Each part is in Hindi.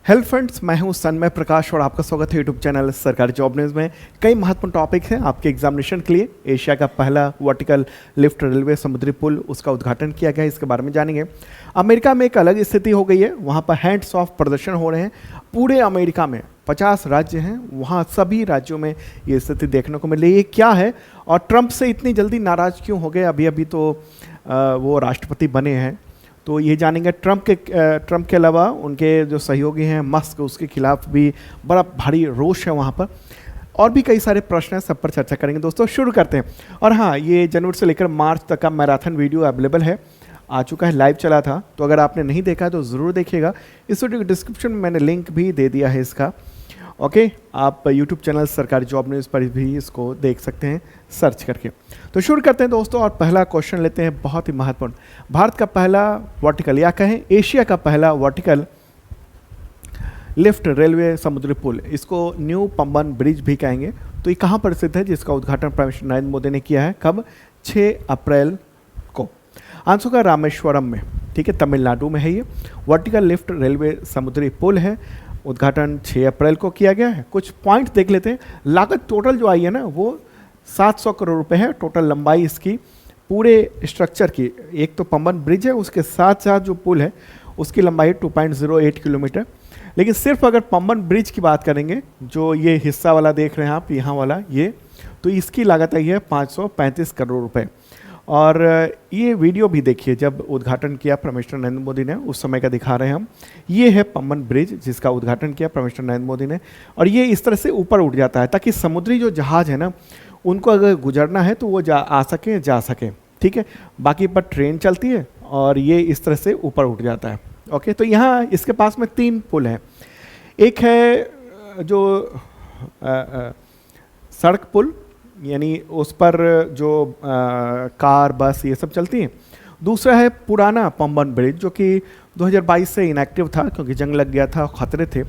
हेलो फ्रेंड्स, मैं हूं सन्मय प्रकाश और आपका स्वागत है यूट्यूब चैनल सरकारी जॉब न्यूज़ में। कई महत्वपूर्ण टॉपिक हैं आपके एग्जामिनेशन के लिए। एशिया का पहला वर्टिकल लिफ्ट रेलवे समुद्री पुल, उसका उद्घाटन किया गया है, इसके बारे में जानेंगे। अमेरिका में एक अलग स्थिति हो गई है, वहां पर हैंड्स ऑफ प्रदर्शन हो रहे हैं। पूरे अमेरिका में 50 राज्य हैं, वहाँ सभी राज्यों में ये स्थिति देखने को मिल रही है। ये क्या है और ट्रंप से इतनी जल्दी नाराज़ क्यों हो गए? अभी अभी तो वो राष्ट्रपति बने हैं, तो ये जानेंगे। ट्रंप के अलावा उनके जो सहयोगी हैं मस्क, उसके खिलाफ भी बड़ा भारी रोष है वहाँ पर। और भी कई सारे प्रश्न हैं, सब पर चर्चा करेंगे। दोस्तों शुरू करते हैं। और हाँ, ये जनवरी से लेकर मार्च तक का मैराथन वीडियो अवेलेबल है, आ चुका है, लाइव चला था। तो अगर आपने नहीं देखा तो ज़रूर देखिएगा। इस वीडियो के डिस्क्रिप्शन में मैंने लिंक भी दे दिया है इसका। ओके, आप यूट्यूब चैनल सरकारी जॉब न्यूज़ पर भी इसको देख सकते हैं सर्च करके। तो शुरू करते हैं दोस्तों, और पहला क्वेश्चन लेते हैं, बहुत ही महत्वपूर्ण। भारत का पहला वर्टिकल या कहें एशिया का पहला वर्टिकल लिफ्ट रेलवे समुद्री पुल, इसको न्यू पंबन ब्रिज भी कहेंगे। तो ये कहाँ पर स्थित है, जिसका उद्घाटन प्राइम मिनिस्टर नरेंद्र मोदी ने किया है? कब? 6 अप्रैल को। आंसर का रामेश्वरम में, ठीक है, तमिलनाडु में है। ये वर्टिकल लिफ्ट रेलवे समुद्री पुल है, उद्घाटन 6 अप्रैल को किया गया है। कुछ पॉइंट देख लेते हैं। लागत टोटल जो आई है ना, वो 700 करोड़ रुपए है टोटल लंबाई इसकी पूरे स्ट्रक्चर की। एक तो पंबन ब्रिज है, उसके साथ साथ जो पुल है उसकी लंबाई 2.08 किलोमीटर। लेकिन सिर्फ अगर पंबन ब्रिज की बात करेंगे, जो ये हिस्सा वाला देख रहे हैं आप, यहाँ वाला ये, तो इसकी लागत आई है 535 करोड़ रुपए। और ये वीडियो भी देखिए, जब उद्घाटन किया प्राइम मिनिस्टर नरेंद्र मोदी ने, उस समय का दिखा रहे हैं हम। ये है पंबन ब्रिज जिसका उद्घाटन किया प्राइम मिनिस्टर नरेंद्र मोदी ने। और ये इस तरह से ऊपर उठ जाता है ताकि समुद्री जो जहाज़ है ना, उनको अगर गुजरना है तो वो आ सके, ठीक है। बाकी पर ट्रेन चलती है और ये इस तरह से ऊपर उठ जाता है। ओके, तो यहाँ इसके पास में 3 पुल हैं। एक है जो सड़क पुल, यानी उस पर जो कार बस ये सब चलती हैं। दूसरा है पुराना पंबन ब्रिज, जो कि 2022 से इनएक्टिव था क्योंकि जंग लग गया था, खतरे थे।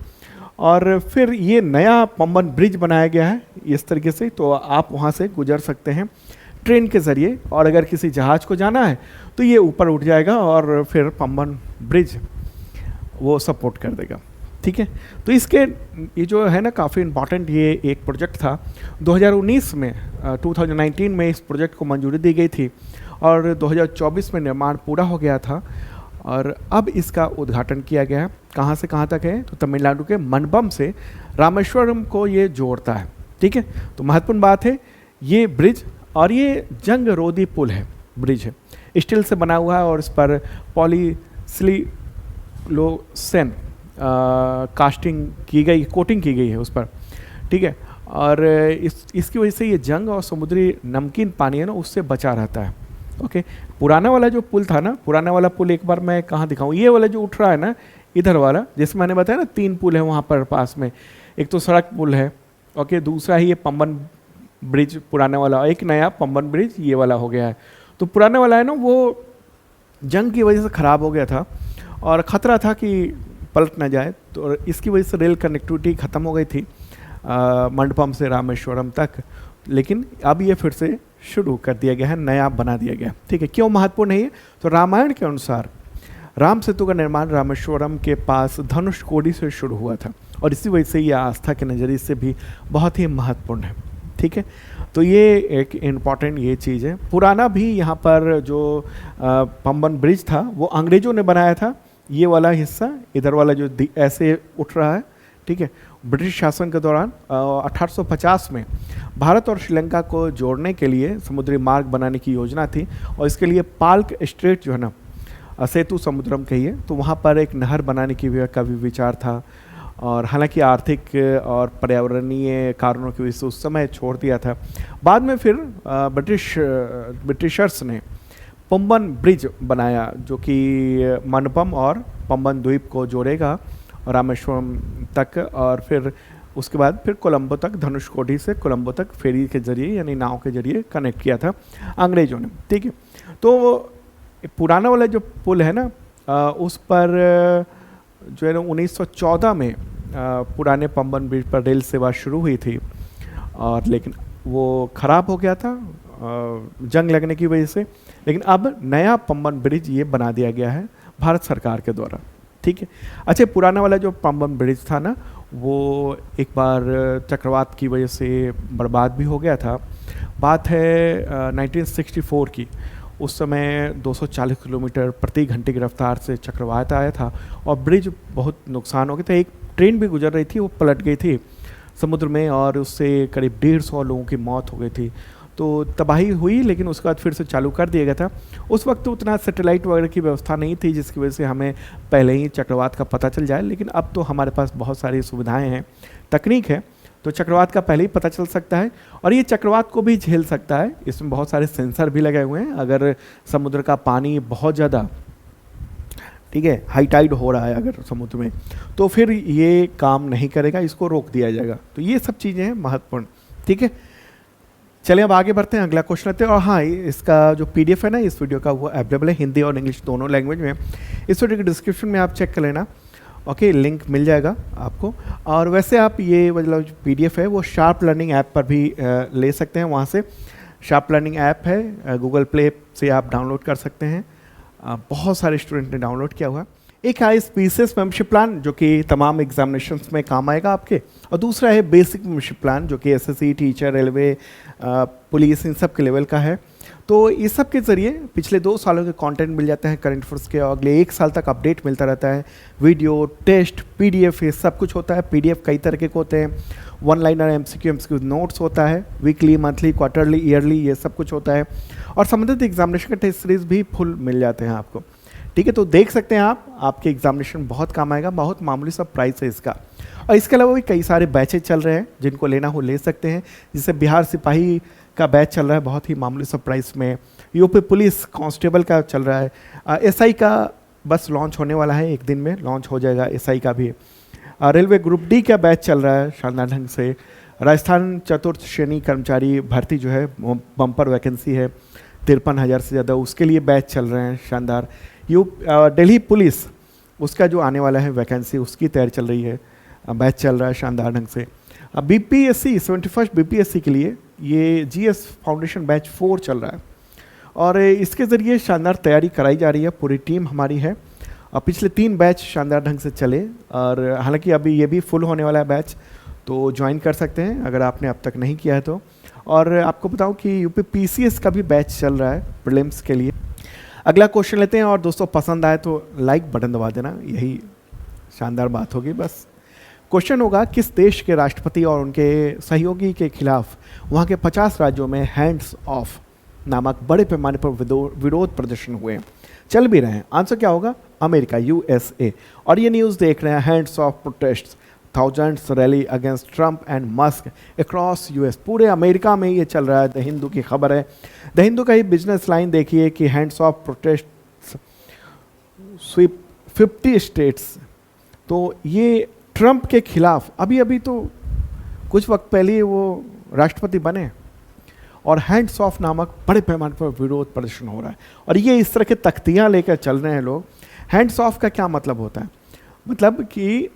और फिर ये नया पंबन ब्रिज बनाया गया है इस तरीके से, तो आप वहाँ से गुजर सकते हैं ट्रेन के ज़रिए। और अगर किसी जहाज़ को जाना है तो ये ऊपर उठ जाएगा और फिर पंबन ब्रिज वो सपोर्ट कर देगा, ठीक है। तो इसके ये जो है ना, काफ़ी इम्पॉर्टेंट ये एक प्रोजेक्ट था। 2019 में 2019 में इस प्रोजेक्ट को मंजूरी दी गई थी और 2024 में निर्माण पूरा हो गया था। और अब इसका उद्घाटन किया गया है। कहाँ से कहाँ तक है? तो तमिलनाडु के मनबम से रामेश्वरम को ये जोड़ता है, ठीक है। तो महत्वपूर्ण बात है ये ब्रिज, और ये जंग रोधी पुल है, ब्रिज है, स्टील से बना हुआ है और इस पर पॉलीसिलिलोसेन कास्टिंग की गई, कोटिंग की गई है उस पर, ठीक है। और इसकी वजह से ये जंग और समुद्री नमकीन पानी है ना, उससे बचा रहता है। ओके, पुराना वाला जो पुल था ना, पुराना वाला पुल एक बार मैं कहाँ दिखाऊं, ये वाला जो उठ रहा है ना इधर वाला, जिसमें मैंने बताया ना 3 पुल है वहाँ पर पास में। एक तो सड़क पुल है, ओके, दूसरा ही ये पंबन ब्रिज पुराना वाला, एक नया पंबन ब्रिज ये वाला हो गया है। तो पुराना वाला है ना, वो जंग की वजह से ख़राब हो गया था और ख़तरा था कि पलट ना जाए, तो इसकी वजह से रेल कनेक्टिविटी ख़त्म हो गई थी मंडपम से रामेश्वरम तक। लेकिन अब ये फिर से शुरू कर दिया गया है, नया बना दिया गया, ठीक है। क्यों महत्वपूर्ण है ये? तो रामायण के अनुसार राम सेतु का निर्माण रामेश्वरम के पास धनुषकोडी से शुरू हुआ था और इसी वजह से ये आस्था के नज़रिए से भी बहुत ही महत्वपूर्ण है, ठीक है। तो ये एक इम्पॉर्टेंट ये चीज़ है। पुराना भी यहाँ पर जो पंबन ब्रिज था वो अंग्रेज़ों ने बनाया था। ये वाला हिस्सा, इधर वाला जो ऐसे उठ रहा है, ठीक है, ब्रिटिश शासन के दौरान 1850 में भारत और श्रीलंका को जोड़ने के लिए समुद्री मार्ग बनाने की योजना थी। और इसके लिए पाल्क स्ट्रेट जो है ना, सेतु समुद्रम कहिए, तो वहाँ पर एक नहर बनाने की का भी विचार था। और हालांकि आर्थिक और पर्यावरणीय कारणों की वजह से उस समय छोड़ दिया था। बाद में फिर ब्रिटिशर्स ने पंबन ब्रिज बनाया, जो कि मनपम और पंबन द्वीप को जोड़ेगा रामेश्वरम तक, और फिर उसके बाद फिर कोलंबो तक, धनुषकोडी से कोलंबो तक फेरी के जरिए यानी नाव के जरिए कनेक्ट किया था अंग्रेज़ों ने, ठीक है। तो पुराना वाला जो पुल है ना, उस पर जो है ना 1914 में पुराने पंबन ब्रिज पर रेल सेवा शुरू हुई थी, और लेकिन वो ख़राब हो गया था जंग लगने की वजह से। लेकिन अब नया पंबन ब्रिज ये बना दिया गया है भारत सरकार के द्वारा, ठीक है। अच्छा, पुराना वाला जो पाम्बन ब्रिज था ना, वो एक बार चक्रवात की वजह से बर्बाद भी हो गया था। बात है 1964 की। उस समय 240 किलोमीटर प्रति घंटे की रफ्तार से चक्रवात आया था और ब्रिज बहुत नुकसान हो गया था। एक ट्रेन भी गुजर रही थी, वो पलट गई थी समुद्र में और उससे करीब 150 लोगों की मौत हो गई थी। तो तबाही हुई, लेकिन उसके बाद फिर से चालू कर दिया गया था। उस वक्त तो उतना सैटेलाइट वगैरह की व्यवस्था नहीं थी जिसकी वजह से हमें पहले ही चक्रवात का पता चल जाए, लेकिन अब तो हमारे पास बहुत सारी सुविधाएं हैं, तकनीक है, तो चक्रवात का पहले ही पता चल सकता है और ये चक्रवात को भी झेल सकता है। इसमें बहुत सारे सेंसर भी लगे हुए हैं। अगर समुद्र का पानी बहुत ज़्यादा, ठीक है, हाई टाइड हो रहा है अगर समुद्र में, तो फिर ये काम नहीं करेगा, इसको रोक दिया जाएगा। तो ये सब चीज़ें हैं महत्वपूर्ण, ठीक है। चलिए अब आगे बढ़ते हैं, अगला क्वेश्चन लेते हैं। और हाँ, इसका जो पीडीएफ है ना इस वीडियो का, वो अवेलेबल है हिंदी और इंग्लिश दोनों लैंग्वेज में। इस वीडियो के डिस्क्रिप्शन में आप चेक कर लेना, ओके, लिंक मिल जाएगा आपको। और वैसे आप ये मतलब जो पीडीएफ है वो शार्प लर्निंग ऐप पर भी ले सकते हैं। वहाँ से शार्प लर्निंग ऐप है, गूगल प्ले से आप डाउनलोड कर सकते हैं। बहुत सारे स्टूडेंट ने डाउनलोड किया हुआ। एक है स्पीसीज मेंबरशिप प्लान जो कि तमाम एग्जामिनेशंस में काम आएगा आपके, और दूसरा है बेसिक मेंबरशिप प्लान जो कि एसएससी, टीचर, रेलवे, पुलिस, इन सब के लेवल का है। तो इस सब के ज़रिए पिछले 2 सालों के कंटेंट मिल जाते हैं करंट अफेयर्स के, और अगले 1 साल तक अपडेट मिलता रहता है। वीडियो, टेस्ट, पीडीएफ, ये सब कुछ होता है। पीडीएफ कई तरह के होते हैं, वन लाइनर, एमसीक्यू नोट्स होता है, वीकली, मंथली, क्वार्टरली, ईयरली, ये सब कुछ होता है। और संबंधित एग्जामिनेशन का टेस्ट सीरीज भी फुल मिल जाते हैं आपको, ठीक है। तो देख सकते हैं आप, आपके एग्जामिनेशन बहुत काम आएगा। बहुत मामूली सा प्राइस है इसका। और इसके अलावा भी कई सारे बैचेज चल रहे हैं, जिनको लेना हो ले सकते हैं। जैसे बिहार सिपाही का बैच चल रहा है बहुत ही मामूली सा प्राइस में, यूपी पुलिस कांस्टेबल का चल रहा है, एसआई का बस लॉन्च होने वाला है, 1 दिन में लॉन्च हो जाएगा एसआई का भी। रेलवे ग्रुप डी का बैच चल रहा है शानदार ढंग से। राजस्थान चतुर्थ श्रेणी कर्मचारी भर्ती जो है, बम्पर वैकेंसी है, 53,000 से ज़्यादा, उसके लिए बैच चल रहे हैं शानदार। दिल्ली पुलिस, उसका जो आने वाला है वैकेंसी, उसकी तैयारी चल रही है, बैच चल रहा है शानदार ढंग से। बीपीएससी 71st बीपीएससी के लिए ये जीएस फाउंडेशन बैच 4 चल रहा है, और इसके ज़रिए शानदार तैयारी कराई जा रही है। पूरी टीम हमारी है, और पिछले 3 बैच शानदार ढंग से चले, और हालांकि अभी ये भी फुल होने वाला है बैच, तो ज्वाइन कर सकते हैं अगर आपने अब तक नहीं किया है तो। और आपको बताऊं कि यूपी पीसीएस का भी बैच चल रहा है प्रीलिम्स के लिए। अगला क्वेश्चन लेते हैं, और दोस्तों पसंद आए तो लाइक बटन दबा देना, यही शानदार बात होगी बस। क्वेश्चन होगा, किस देश के राष्ट्रपति और उनके सहयोगी के खिलाफ वहाँ के 50 राज्यों में हैंड्स ऑफ नामक बड़े पैमाने पर विरोध प्रदर्शन हुए, चल भी रहे हैं? आंसर क्या होगा? America, USA. और ये न्यूज़ देख रहे हैं, hands off protest, thousands rally against Trump and Musk across US. पूरे अमेरिका में ये चल रहा है। द हिंदू की खबर है। द हिंदू का ही बिजनेस लाइन देखिए कि hands off protest sweep 50 states. तो ये ट्रंप के खिलाफ अभी तो कुछ वक्त पहले वो राष्ट्रपति बने, और हैंड्स ऑफ नामक बड़े पैमाने पर विरोध प्रदर्शन हो रहा है, और ये इस तरह के तख्तियाँ लेकर चल रहे हैं लोग। हैंड्स ऑफ का क्या मतलब होता है? मतलब कि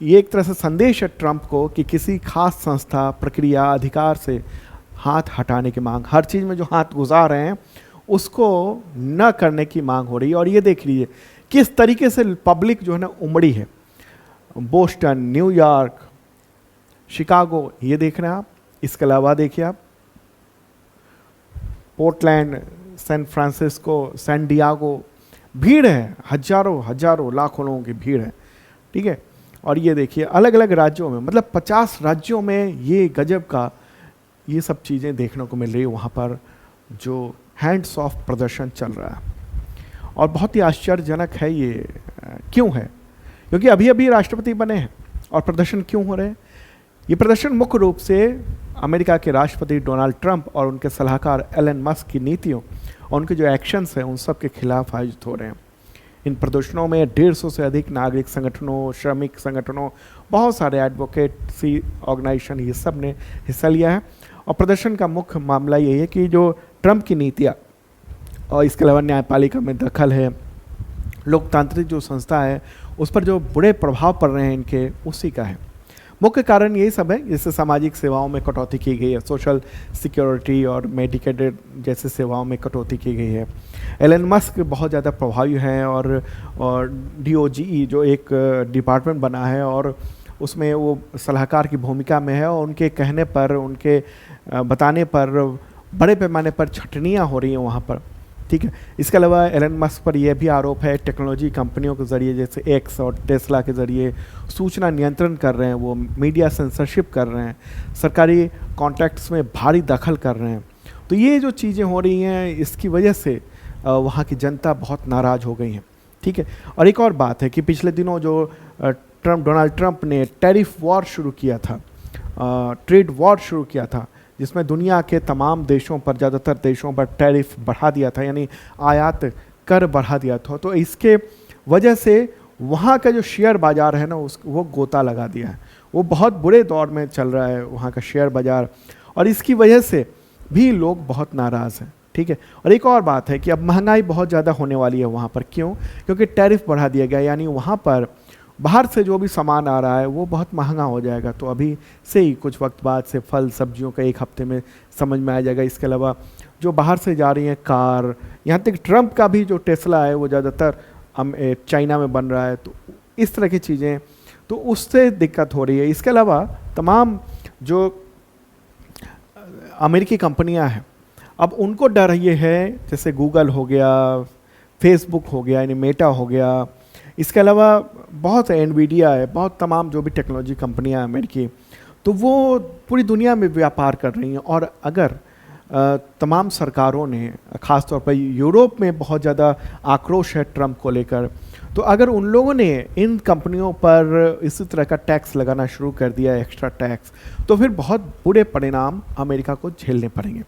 ये एक तरह से संदेश है ट्रंप को कि किसी खास संस्था, प्रक्रिया, अधिकार से हाथ हटाने की मांग, हर चीज़ में जो हाथ गुजार रहे हैं उसको न करने की मांग हो रही है। और ये देख लीजिए किस तरीके से पब्लिक जो है ना उमड़ी है। बोस्टन, न्यूयॉर्क, शिकागो, ये देख रहे हैं आप। इसके अलावा देखिए आप Portland, San Francisco, San Diego, भीड़ है, हजारों लाखों लोगों की भीड़ है, ठीक है। और ये देखिए अलग अलग राज्यों में, मतलब 50 राज्यों में ये गजब का ये सब चीज़ें देखने को मिल रही है वहाँ पर, जो हैंड्स ऑफ प्रदर्शन चल रहा है। और बहुत ही आश्चर्यजनक है ये। क्यों है? क्योंकि अभी राष्ट्रपति बने हैं, और प्रदर्शन क्यों हो रहे हैं? ये प्रदर्शन मुख्य रूप से अमेरिका के राष्ट्रपति डोनाल्ड ट्रंप और उनके सलाहकार एलन मस्क की नीतियों और उनके जो एक्शंस हैं उन सब के खिलाफ आयोजित हो रहे हैं। इन प्रदर्शनों में 150 से अधिक नागरिक संगठनों, श्रमिक संगठनों, बहुत सारे एडवोकेसी ऑर्गेनाइजेशन, ये सब ने हिस्सा लिया है। और प्रदर्शन का मुख्य मामला यही है कि जो ट्रंप की नीतियाँ और इसके अलावा न्यायपालिका में दखल है, लोकतांत्रिक जो संस्था है उस पर जो बुरे प्रभाव पड़ रहे हैं इनके, उसी का है। मुख्य कारण यही सब है, जैसे सामाजिक सेवाओं में कटौती की गई है, सोशल सिक्योरिटी और मेडिकेड जैसे सेवाओं में कटौती की गई है। एलन मस्क बहुत ज़्यादा प्रभावी हैं और DOGE जो एक डिपार्टमेंट बना है और उसमें वो सलाहकार की भूमिका में है और उनके कहने पर, उनके बताने पर बड़े पैमाने पर छटनियाँ हो रही हैं वहाँ पर, ठीक है। इसके अलावा एलन मस्क पर यह भी आरोप है टेक्नोलॉजी कंपनियों के ज़रिए जैसे एक्स और टेस्ला के ज़रिए सूचना नियंत्रण कर रहे हैं, वो मीडिया सेंसरशिप कर रहे हैं, सरकारी कॉन्ट्रैक्ट्स में भारी दखल कर रहे हैं। तो ये जो चीज़ें हो रही हैं इसकी वजह से वहाँ की जनता बहुत नाराज़ हो गई है, ठीक है। और एक और बात है कि पिछले दिनों जो डोनाल्ड ट्रंप ने टैरिफ वॉर शुरू किया था, ट्रेड वॉर शुरू किया था, जिसमें दुनिया के तमाम देशों पर, ज़्यादातर देशों पर टैरिफ बढ़ा दिया था, यानी आयात कर बढ़ा दिया था। तो इसके वजह से वहाँ का जो शेयर बाज़ार है ना वो गोता लगा दिया है, वो बहुत बुरे दौर में चल रहा है वहाँ का शेयर बाज़ार, और इसकी वजह से भी लोग बहुत नाराज़ हैं, ठीक है। और एक और बात है कि अब महंगाई बहुत ज़्यादा होने वाली है वहाँ पर। क्यों? क्योंकि टैरिफ बढ़ा दिया गया, यानी वहाँ पर बाहर से जो भी सामान आ रहा है वो बहुत महंगा हो जाएगा। तो अभी से ही कुछ वक्त बाद से फल सब्जियों का 1 हफ्ते में समझ में आ जाएगा। इसके अलावा जो बाहर से जा रही हैं कार, यहाँ तक ट्रंप का भी जो टेस्ला है वो ज़्यादातर चाइना में बन रहा है। तो इस तरह की चीज़ें, तो उससे दिक्कत हो रही है। इसके अलावा तमाम जो अमेरिकी कंपनियां हैं, अब उनको डर ये है, जैसे गूगल हो गया, फेसबुक हो गया, यानी मेटा हो गया, इसके अलावा बहुत एनवीडिया है, बहुत तमाम जो भी टेक्नोलॉजी कंपनियां हैं अमेरिकी, तो वो पूरी दुनिया में व्यापार कर रही हैं। और अगर तमाम सरकारों ने, ख़ासतौर पर यूरोप में बहुत ज़्यादा आक्रोश है ट्रंप को लेकर, तो अगर उन लोगों ने इन कंपनियों पर इसी तरह का टैक्स लगाना शुरू कर दिया, एक्स्ट्रा टैक्स, तो फिर बहुत बुरे परिणाम अमेरिका को झेलने पड़ेंगे,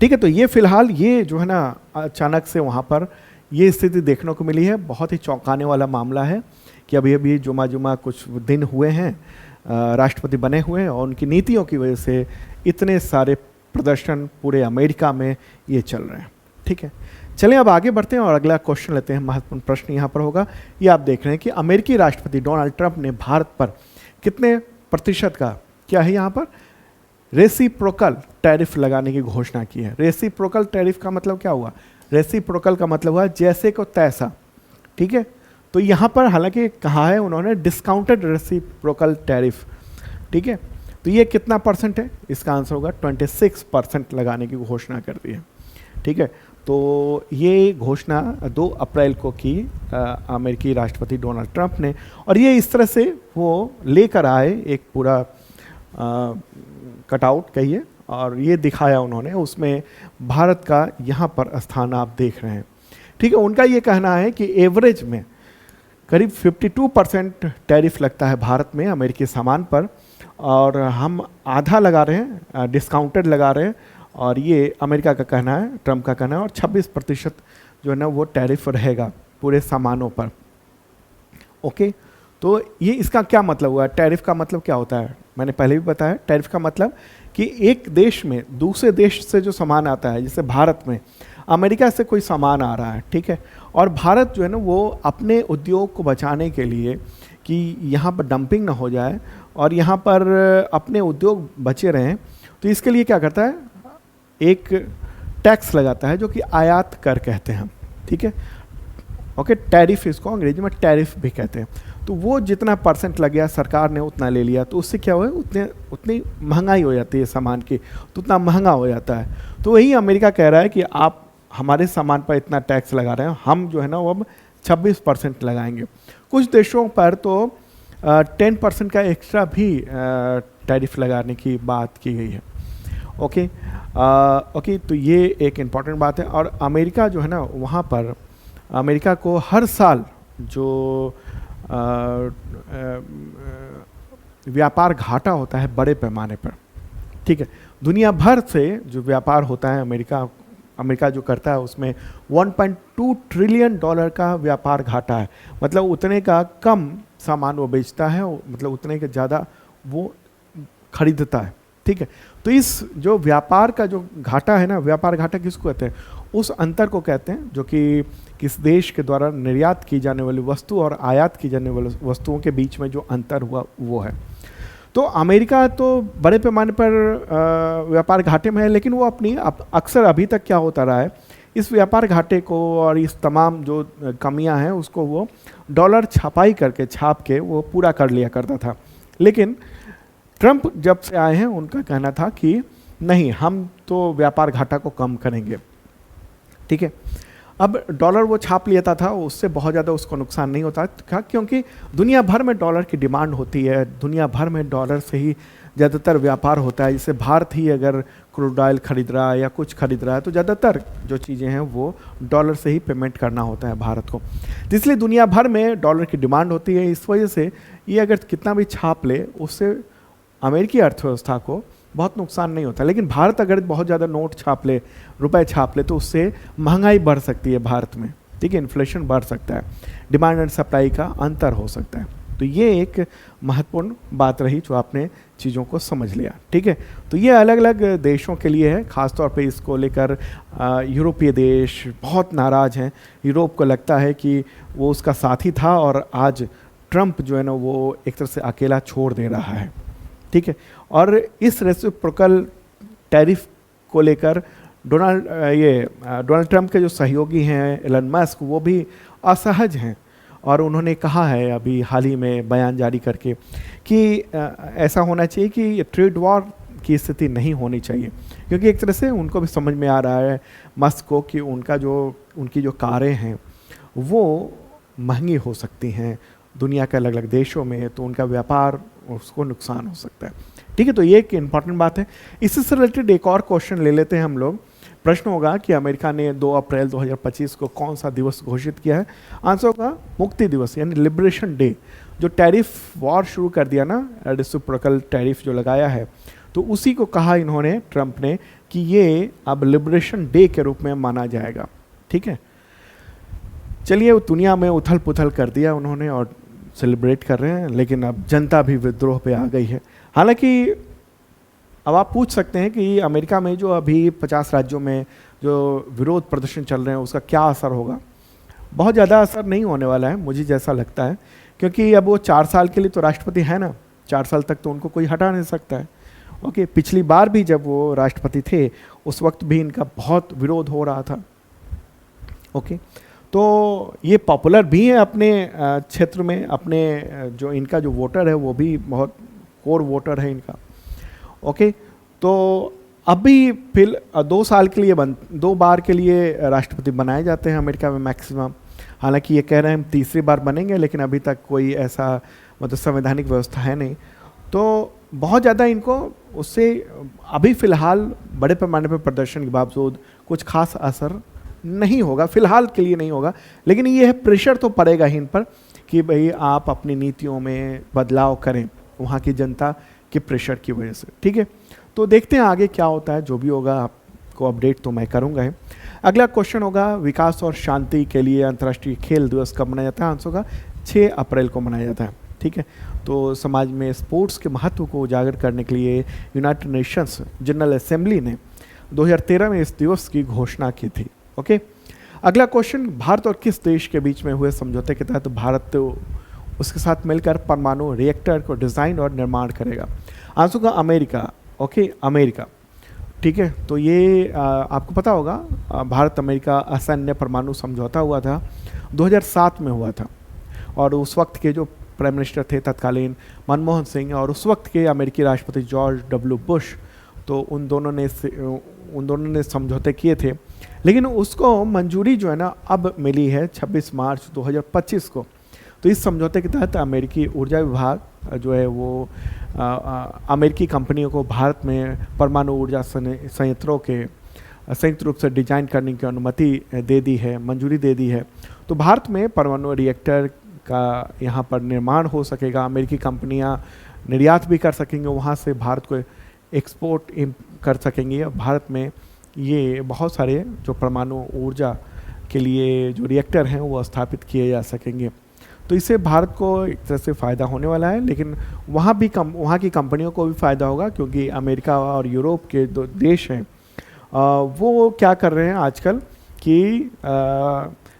ठीक है। तो ये फ़िलहाल ये जो है ना अचानक से वहाँ पर ये स्थिति देखने को मिली है। बहुत ही चौंकाने वाला मामला है कि अभी अभी जुमा कुछ दिन हुए हैं, राष्ट्रपति बने हुए हैं, और उनकी नीतियों की वजह से इतने सारे प्रदर्शन पूरे अमेरिका में ये चल रहे हैं, ठीक है। चलें अब आगे बढ़ते हैं और अगला क्वेश्चन लेते हैं। महत्वपूर्ण प्रश्न यहाँ पर होगा, ये आप देख रहे हैं कि अमेरिकी राष्ट्रपति डोनाल्ड ट्रंप ने भारत पर कितने प्रतिशत का, क्या है यहाँ पर, रेसिप्रोकल टैरिफ लगाने की घोषणा की है। रेसिप्रोकल टैरिफ का मतलब क्या हुआ? रेसिप्रोकल का मतलब हुआ जैसे को तैसा, ठीक है। तो यहाँ पर हालांकि कहा है उन्होंने डिस्काउंटेड रेसिप्रोकल टैरिफ, ठीक है। तो ये कितना परसेंट है? इसका आंसर होगा 26% लगाने की घोषणा कर दी है, ठीक है। तो ये घोषणा 2 अप्रैल को की अमेरिकी राष्ट्रपति डोनाल्ड ट्रंप ने, और ये इस तरह से वो लेकर आए एक पूरा कटआउट कहिए, और ये दिखाया उन्होंने, उसमें भारत का यहाँ पर स्थान आप देख रहे हैं, ठीक है। उनका ये कहना है कि एवरेज में करीब 52% टैरिफ लगता है भारत में अमेरिकी सामान पर, और हम आधा लगा रहे हैं, डिस्काउंटेड लगा रहे हैं, और ये अमेरिका का कहना है, ट्रंप का कहना है, और 26% जो है ना वो टैरिफ रहेगा पूरे सामानों पर, ओके। तो ये इसका क्या मतलब हुआ? टैरिफ का मतलब क्या होता है? मैंने पहले भी बताया, टैरिफ का मतलब कि एक देश में दूसरे देश से जो सामान आता है, जैसे भारत में अमेरिका से कोई सामान आ रहा है, ठीक है, और भारत जो है ना वो अपने उद्योग को बचाने के लिए कि यहाँ पर डंपिंग ना हो जाए और यहाँ पर अपने उद्योग बचे रहें, तो इसके लिए क्या करता है, एक टैक्स लगाता है जो कि आयात कर कहते हैं, ठीक है, ओके। टैरिफ इसको अंग्रेजी में टैरिफ भी कहते हैं। तो वो जितना परसेंट लग गया सरकार ने उतना ले लिया, तो उससे क्या हुआ, उतनी महंगाई हो जाती है सामान की, तो उतना महंगा हो जाता है। तो वही अमेरिका कह रहा है कि आप हमारे सामान पर इतना टैक्स लगा रहे हैं, हम जो है ना वो अब 26% लगाएंगे। कुछ देशों पर तो 10% का एक्स्ट्रा भी टैरिफ लगाने की बात की गई है, ओके। ओके, तो ये एक इम्पॉर्टेंट बात है। और अमेरिका जो है ना वहाँ पर अमेरिका को हर साल जो व्यापार घाटा होता है बड़े पैमाने पर, ठीक है, दुनिया भर से जो व्यापार होता है अमेरिका जो करता है उसमें $1.2 ट्रिलियन का व्यापार घाटा है। मतलब उतने का कम सामान वो बेचता है, मतलब उतने के ज़्यादा वो खरीदता है, ठीक है। तो इस जो व्यापार का जो घाटा है ना, व्यापार घाटा किसको कहते हैं? उस अंतर को कहते हैं जो कि किस देश के द्वारा निर्यात की जाने वाली वस्तु और आयात की जाने वाली वस्तुओं के बीच में जो अंतर हुआ वो है। तो अमेरिका तो बड़े पैमाने पर व्यापार घाटे में है, लेकिन वो अपनी अक्सर अभी तक क्या होता रहा है, इस व्यापार घाटे को और इस तमाम जो कमियां हैं उसको वो डॉलर छपाई करके छाप के वो पूरा कर लिया करता था। लेकिन ट्रंप जब से आए हैं उनका कहना था कि नहीं, हम तो व्यापार घाटा को कम करेंगे। ठीक है, अब डॉलर वो छाप लेता था, उससे बहुत ज़्यादा उसको नुकसान नहीं होता था, क्योंकि दुनिया भर में डॉलर की डिमांड होती है, दुनिया भर में डॉलर से ही ज़्यादातर व्यापार होता है। जैसे भारत ही अगर क्रूड ऑयल खरीद रहा है या कुछ खरीद रहा है तो ज़्यादातर जो चीज़ें हैं वो डॉलर से ही पेमेंट करना होता है भारत को। तो इसलिए दुनिया भर में डॉलर की डिमांड होती है। इस वजह से ये अगर कितना भी छाप ले उससे अमेरिकी अर्थव्यवस्था को बहुत नुकसान नहीं होता। लेकिन भारत अगर बहुत ज़्यादा नोट छाप ले, रुपए छाप ले, तो उससे महंगाई बढ़ सकती है भारत में। ठीक है, इन्फ्लेशन बढ़ सकता है, डिमांड एंड सप्लाई का अंतर हो सकता है। तो ये एक महत्वपूर्ण बात रही जो आपने चीज़ों को समझ लिया। ठीक है, तो ये अलग अलग देशों के लिए है, ख़ासतौर पे इसको लेकर यूरोपीय देश बहुत नाराज़ हैं। यूरोप को लगता है कि वो उसका साथी था और आज ट्रंप जो है ना वो एक तरह से अकेला छोड़ दे रहा है। ठीक है, और इस रेसिप्रोकल टैरिफ को लेकर डोनाल्ड ट्रंप के जो सहयोगी हैं एलन मस्क, वो भी असहज हैं और उन्होंने कहा है अभी हाल ही में बयान जारी करके कि ऐसा होना चाहिए कि ट्रेड वॉर की स्थिति नहीं होनी चाहिए, क्योंकि एक तरह से उनको भी समझ में आ रहा है मस्क को कि उनकी जो कारें हैं वो महंगी हो सकती हैं दुनिया के अलग अलग देशों में, तो उनका व्यापार उसको नुकसान हो सकता है। ठीक है, तो ये एक इम्पॉर्टेंट बात है। इससे से रिलेटेड एक और क्वेश्चन ले लेते हैं हम लोग। प्रश्न होगा कि अमेरिका ने 2 अप्रैल 2025 को कौन सा दिवस घोषित किया है? आंसर होगा मुक्ति दिवस, यानी लिबरेशन डे। जो टैरिफ वॉर शुरू कर दिया ना, रेसिप्रोकल टैरिफ जो लगाया है, तो उसी को कहा इन्होंने, ट्रंप ने, कि ये अब लिबरेशन डे के रूप में माना जाएगा। ठीक है, चलिए, दुनिया में उथल पुथल कर दिया उन्होंने और सेलिब्रेट कर रहे हैं, लेकिन अब जनता भी विद्रोह पे आ गई है। हालांकि अब आप पूछ सकते हैं कि अमेरिका में जो अभी 50 राज्यों में जो विरोध प्रदर्शन चल रहे हैं उसका क्या असर होगा? बहुत ज़्यादा असर नहीं होने वाला है, मुझे जैसा लगता है, क्योंकि अब वो 4 साल के लिए तो राष्ट्रपति है ना, 4 साल तक तो उनको कोई हटा नहीं सकता है। ओके, पिछली बार भी जब वो राष्ट्रपति थे उस वक्त भी इनका बहुत विरोध हो रहा था। ओके, तो ये पॉपुलर भी है अपने क्षेत्र में, अपने जो इनका जो वोटर है वो भी बहुत कोर वोटर है इनका। ओके, तो अभी फिर 2 साल के लिए 2 बार के लिए राष्ट्रपति बनाए जाते हैं अमेरिका में मैक्सिमम। हालांकि ये कह रहे हैं हम तीसरी बार बनेंगे, लेकिन अभी तक कोई ऐसा मतलब संवैधानिक व्यवस्था है नहीं, तो बहुत ज़्यादा इनको उससे अभी फ़िलहाल बड़े पैमाने पर प्रदर्शन के बावजूद कुछ खास असर नहीं होगा, फिलहाल के लिए नहीं होगा। लेकिन ये है, प्रेशर तो पड़ेगा ही इन पर कि भाई आप अपनी नीतियों में बदलाव करें वहाँ की जनता के प्रेशर की वजह से। ठीक है, तो देखते हैं आगे क्या होता है, जो भी होगा आपको अपडेट तो मैं करूँगा ही। अगला क्वेश्चन होगा, विकास और शांति के लिए अंतर्राष्ट्रीय खेल दिवस कब मनाया जाता है? आंसर होगा 6 अप्रैल को मनाया जाता है। ठीक है, तो समाज में स्पोर्ट्स के महत्व को उजागर करने के लिए यूनाइटेड नेशंस जनरल असेंबली ने 2013 में इस दिवस की घोषणा की थी। ओके, अगला क्वेश्चन, भारत और किस देश के बीच में हुए समझौते के तहत भारत उसके साथ मिलकर परमाणु रिएक्टर को डिज़ाइन और निर्माण करेगा? आंसर होगा अमेरिका। Okay, America. ठीक है, तो ये आपको पता होगा भारत अमेरिका असैन्य परमाणु समझौता हुआ था, 2007 में हुआ था, और उस वक्त के जो प्राइम मिनिस्टर थे तत्कालीन मनमोहन सिंह और उस वक्त के अमेरिकी राष्ट्रपति जॉर्ज डब्ल्यू बुश, तो उन दोनों ने समझौते किए थे। लेकिन उसको मंजूरी जो है ना अब मिली है 26 मार्च 2025 को। तो इस समझौते के तहत अमेरिकी ऊर्जा विभाग जो है वो अमेरिकी कंपनियों को भारत में परमाणु ऊर्जा संयंत्रों के संयुक्त रूप से डिजाइन करने की अनुमति दे दी है, मंजूरी दे दी है। तो भारत में परमाणु रिएक्टर का यहाँ पर निर्माण हो सकेगा, अमेरिकी कंपनियाँ निर्यात भी कर सकेंगे, वहाँ से भारत को एक्सपोर्ट कर सकेंगे। भारत में ये बहुत सारे जो परमाणु ऊर्जा के लिए जो रिएक्टर हैं वो स्थापित किए जा सकेंगे। तो इससे भारत को एक तरह से फ़ायदा होने वाला है, लेकिन वहाँ की कंपनियों को भी फ़ायदा होगा, क्योंकि अमेरिका और यूरोप के 2 देश हैं वो क्या कर रहे हैं आजकल कि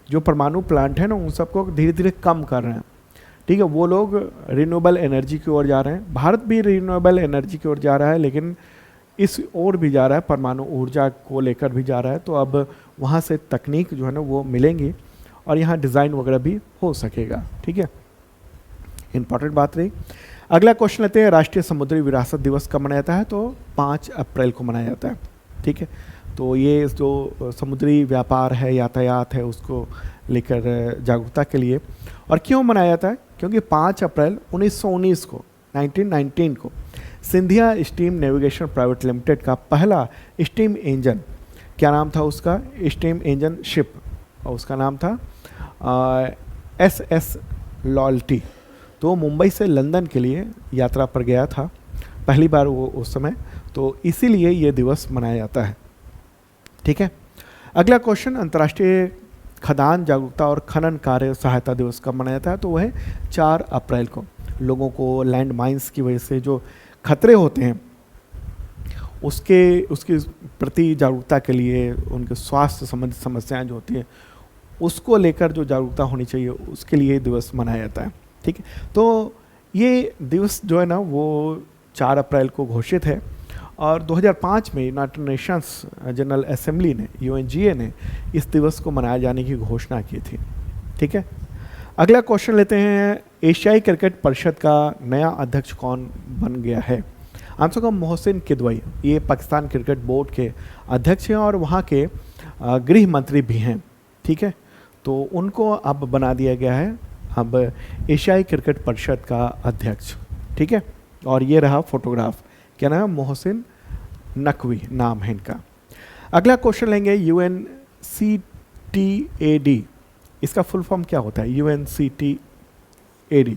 जो परमाणु प्लांट है ना उन सबको धीरे धीरे कम कर रहे हैं। ठीक है, वो लोग रिन्यूएबल एनर्जी की ओर जा रहे हैं, भारत भी रिन्यूएबल एनर्जी की ओर जा रहा है, लेकिन इस ओर भी जा रहा है, परमाणु ऊर्जा को लेकर भी जा रहा है। तो अब वहाँ से तकनीक जो है ना वो मिलेंगी और यहाँ डिज़ाइन वगैरह भी हो सकेगा। ठीक है, इंपॉर्टेंट बात रही। अगला क्वेश्चन लेते हैं, राष्ट्रीय समुद्री विरासत दिवस कब मनाया जाता है? तो 5 अप्रैल को मनाया जाता है। ठीक है, तो ये जो समुद्री व्यापार है, यातायात है, उसको लेकर जागरूकता के लिए। और क्यों मनाया जाता है? क्योंकि 5 अप्रैल 1919 को 1919 को Scindia steam navigation private limited का पहला स्टीम इंजन, क्या नाम था उसका? स्टीम इंजन शिप, और उसका नाम था SS लॉयल्टी। तो मुंबई से लंदन के लिए यात्रा पर गया था पहली बार वो उस समय, तो इसीलिए ये दिवस मनाया जाता है। ठीक है, अगला क्वेश्चन, अंतर्राष्ट्रीय खदान जागरूकता और खनन कार्य सहायता दिवस कब मनाया जाता है? तो वह है 4 अप्रैल को। लोगों को लैंड माइंस की वजह से जो खतरे होते हैं उसके प्रति जागरूकता के लिए, उनके स्वास्थ्य संबंधित समस्याएं जो होती हैं उसको लेकर जो जागरूकता होनी चाहिए, उसके लिए दिवस मनाया जाता है। ठीक है, तो ये दिवस जो है ना वो 4 अप्रैल को घोषित है और 2005 में यूनाइटेड नेशंस जनरल असेंबली ने, UNGA ने इस दिवस को मनाए जाने की घोषणा की थी। ठीक है, अगला क्वेश्चन लेते हैं, एशियाई क्रिकेट परिषद का नया अध्यक्ष कौन बन गया है? आंसर का मोहसिन किदवई, ये पाकिस्तान क्रिकेट बोर्ड के अध्यक्ष हैं और वहाँ के गृह मंत्री भी हैं। ठीक है, तो उनको अब बना दिया गया है अब एशियाई क्रिकेट परिषद का अध्यक्ष। ठीक है, और ये रहा फोटोग्राफ, क्या नाम? मोहसिन नकवी नाम है इनका। अगला क्वेश्चन लेंगे, UNCTAD, इसका फुल फॉर्म क्या होता है? UNCTAD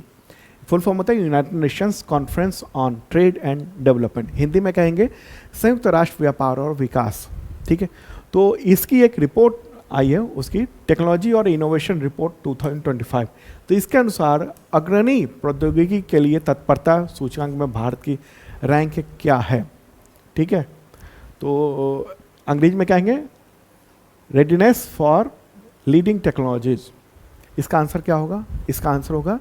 फुल फॉर्म होता है United Nations conference on trade and development, Hindi में कहेंगे संयुक्त राष्ट्र व्यापार और विकास। ठीक है, तो इसकी एक रिपोर्ट आई है, उसकी टेक्नोलॉजी और इनोवेशन रिपोर्ट 2025। तो इसके अनुसार अग्रणी प्रौद्योगिकी के लिए तत्परता सूचकांक में भारत की रैंक क्या है? ठीक है, तो अंग्रेजी में कहेंगे रेडीनेस फॉर लीडिंग टेक्नोलॉजीज। इसका आंसर क्या होगा? इसका आंसर होगा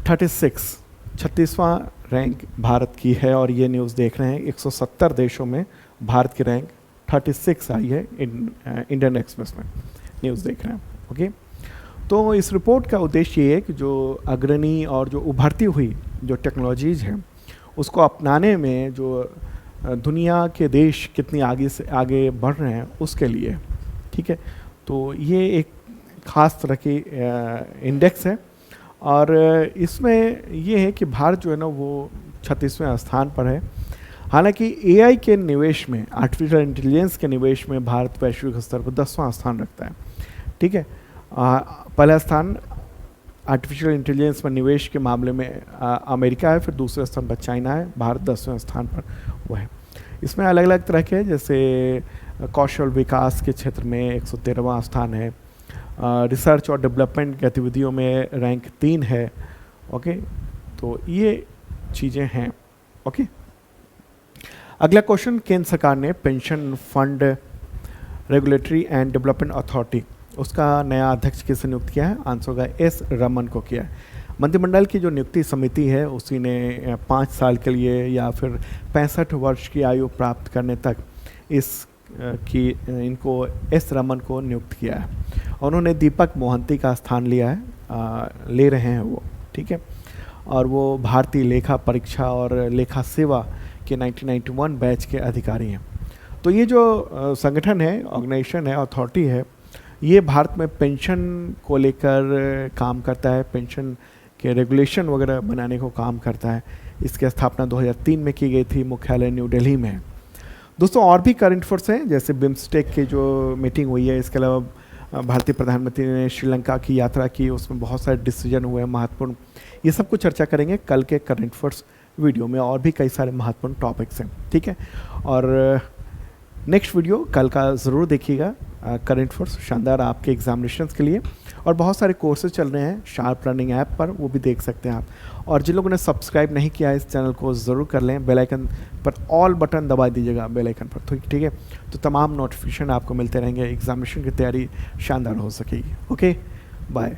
36वां रैंक भारत की है। और ये न्यूज़ देख रहे हैं 170 देशों में भारत की रैंक 36 आई है, इंडियन एक्सप्रेस में न्यूज़ देख रहे हैं। ओके, तो इस रिपोर्ट का उद्देश्य ये है कि जो अग्रणी और जो उभरती हुई जो टेक्नोलॉजीज़ हैं उसको अपनाने में जो दुनिया के देश कितनी आगे से आगे बढ़ रहे हैं उसके लिए। ठीक है, तो ये एक ख़ास तरह की इंडेक्स है और इसमें ये है कि भारत जो है ना वो 36वें स्थान पर है। हालांकि AI के निवेश में, आर्टिफिशियल इंटेलिजेंस के निवेश में भारत वैश्विक स्तर पर 10वां स्थान रखता है। ठीक है, पहला स्थान आर्टिफिशियल इंटेलिजेंस में निवेश के मामले में अमेरिका है, फिर दूसरे स्थान पर चाइना है, भारत 10वें स्थान पर वो है। इसमें अलग अलग तरह के, जैसे कौशल विकास के क्षेत्र में 113वां स्थान है, रिसर्च और डेवलपमेंट गतिविधियों में रैंक 3 है। ओके, तो ये चीज़ें हैं। ओके, अगला क्वेश्चन, केंद्र सरकार ने pension fund regulatory and development authority, उसका नया अध्यक्ष किसे नियुक्त किया है? आंसर होगा S रमन को किया है। मंत्रिमंडल की जो नियुक्ति समिति है उसी ने 5 साल के लिए या फिर 65 वर्ष की आयु प्राप्त करने तक इनको S रमन को नियुक्त किया है। उन्होंने दीपक मोहंती का स्थान लिया है, ले रहे हैं वो। ठीक है, और वो भारतीय लेखा परीक्षा और लेखा सेवा के 1991 बैच के अधिकारी हैं। तो ये जो संगठन है, ऑर्गेनाइजेशन है, अथॉरिटी है, ये भारत में पेंशन को लेकर काम करता है, पेंशन के रेगुलेशन वगैरह बनाने को काम करता है। इसकी स्थापना 2003 में की गई थी, मुख्यालय न्यू दिल्ली में है। दोस्तों, और भी करंट अफेयर्स हैं, जैसे बिम्स्टेक की जो मीटिंग हुई है, इसके अलावा भारतीय प्रधानमंत्री ने श्रीलंका की यात्रा की, उसमें बहुत सारे डिसीजन हुए हैं महत्वपूर्ण। ये सब कुछ चर्चा करेंगे कल के करंट अफेयर्स वीडियो में, और भी कई सारे महत्वपूर्ण टॉपिक्स हैं। ठीक है, और नेक्स्ट वीडियो कल का ज़रूर देखिएगा, करंट अफेयर्स शानदार आपके एग्जामिनेशंस के लिए। और बहुत सारे कोर्सेज चल रहे हैं शार्प लर्निंग ऐप पर, वो भी देख सकते हैं आप। और जिन लोगों ने सब्सक्राइब नहीं किया है इस चैनल को ज़रूर कर लें, बेल आइकन पर ऑल बटन दबा दीजिएगा बेल आइकन पर, ठीक है, तो तमाम नोटिफिकेशन आपको मिलते रहेंगे, एग्जामिनेशन की तैयारी शानदार हो सकेगी। Okay, bye.